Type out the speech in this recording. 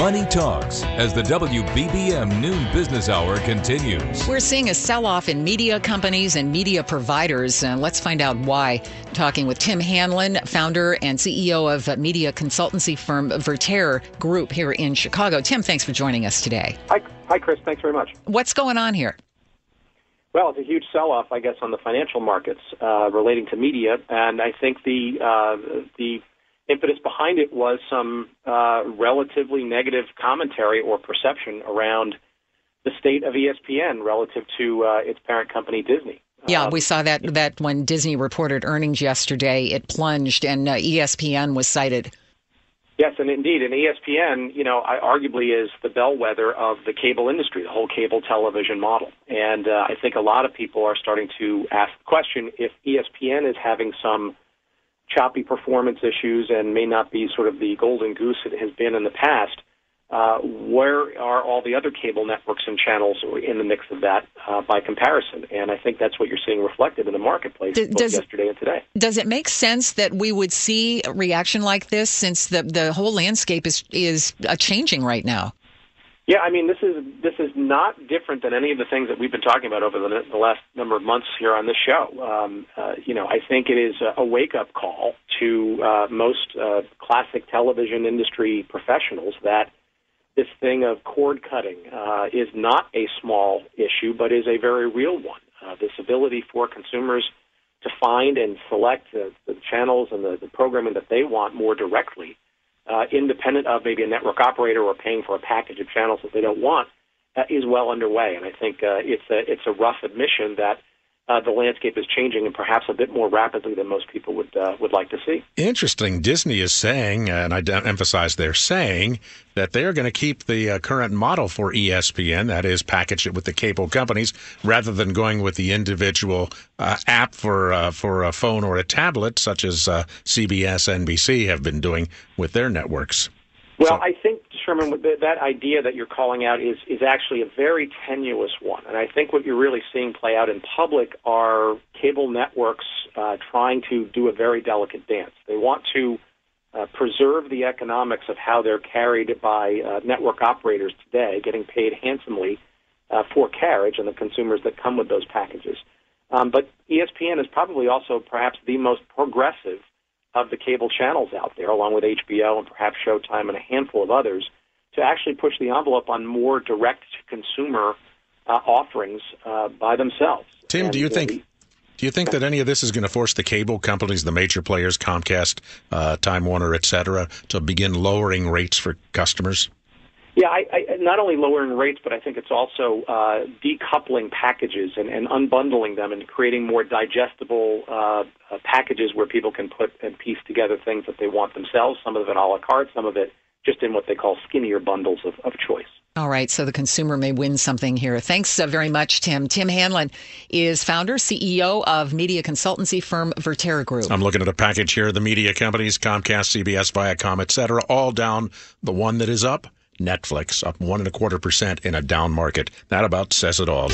Money Talks as the WBBM Noon Business Hour continues. We're seeing a sell-off in media companies and media providers. Let's find out why. Talking with Tim Hanlon, founder and CEO of media consultancy firm Vertere Group here in Chicago. Tim, thanks for joining us today. Hi, Chris. Thanks very much. What's going on here? Well, it's a huge sell-off, I guess, on the financial markets relating to media, and I think the impetus behind it was some relatively negative commentary or perception around the state of ESPN relative to its parent company, Disney. Yeah, we saw that when Disney reported earnings yesterday, it plunged, and ESPN was cited. Yes, and indeed, and ESPN, arguably is the bellwether of the cable industry, the whole cable television model. And I think a lot of people are starting to ask the question, if ESPN is having some choppy performance issues and may not be sort of the golden goose it has been in the past, where are all the other cable networks and channels in the mix of that by comparison? And I think that's what you're seeing reflected in the marketplace both yesterday and today. Does it make sense that we would see a reaction like this since the whole landscape is changing right now? Yeah, I mean, this is not different than any of the things that we've been talking about over the last number of months here on this show. I think it is a wake-up call to most classic television industry professionals that this thing of cord cutting is not a small issue, but is a very real one. This ability for consumers to find and select the channels and the programming that they want more directly, independent of maybe a network operator or paying for a package of channels that they don't want, is well underway. And I think it's a rough admission that the landscape is changing, and perhaps a bit more rapidly than most people would like to see. Interesting. Disney is saying, and I emphasize they're saying, that they're going to keep the current model for ESPN, that is, package it with the cable companies, rather than going with the individual app for a phone or a tablet, such as CBS, NBC have been doing with their networks. Well, I think, Sherman, that idea that you're calling out is actually a very tenuous one. And I think what you're really seeing play out in public are cable networks trying to do a very delicate dance. They want to preserve the economics of how they're carried by network operators today, getting paid handsomely for carriage and the consumers that come with those packages. But ESPN is probably also perhaps the most progressive of the cable channels out there, along with HBO and perhaps Showtime and a handful of others, to actually push the envelope on more direct-to-consumer offerings by themselves. Tim, do you think that any of this is going to force the cable companies, the major players, Comcast, Time Warner, et cetera, to begin lowering rates for customers? Yeah, I not only lowering rates, but I think it's also decoupling packages and unbundling them and creating more digestible packages where people can put and piece together things that they want themselves, some of it a la carte, some of it just in what they call skinnier bundles of choice. All right, so the consumer may win something here. Thanks very much, Tim. Tim Hanlon is founder, CEO of media consultancy firm Vertere Group. I'm looking at a package here. The media companies, Comcast, CBS, Viacom, et cetera, all down. The one that is up, Netflix, up 1.25% in a down market. That about says it all.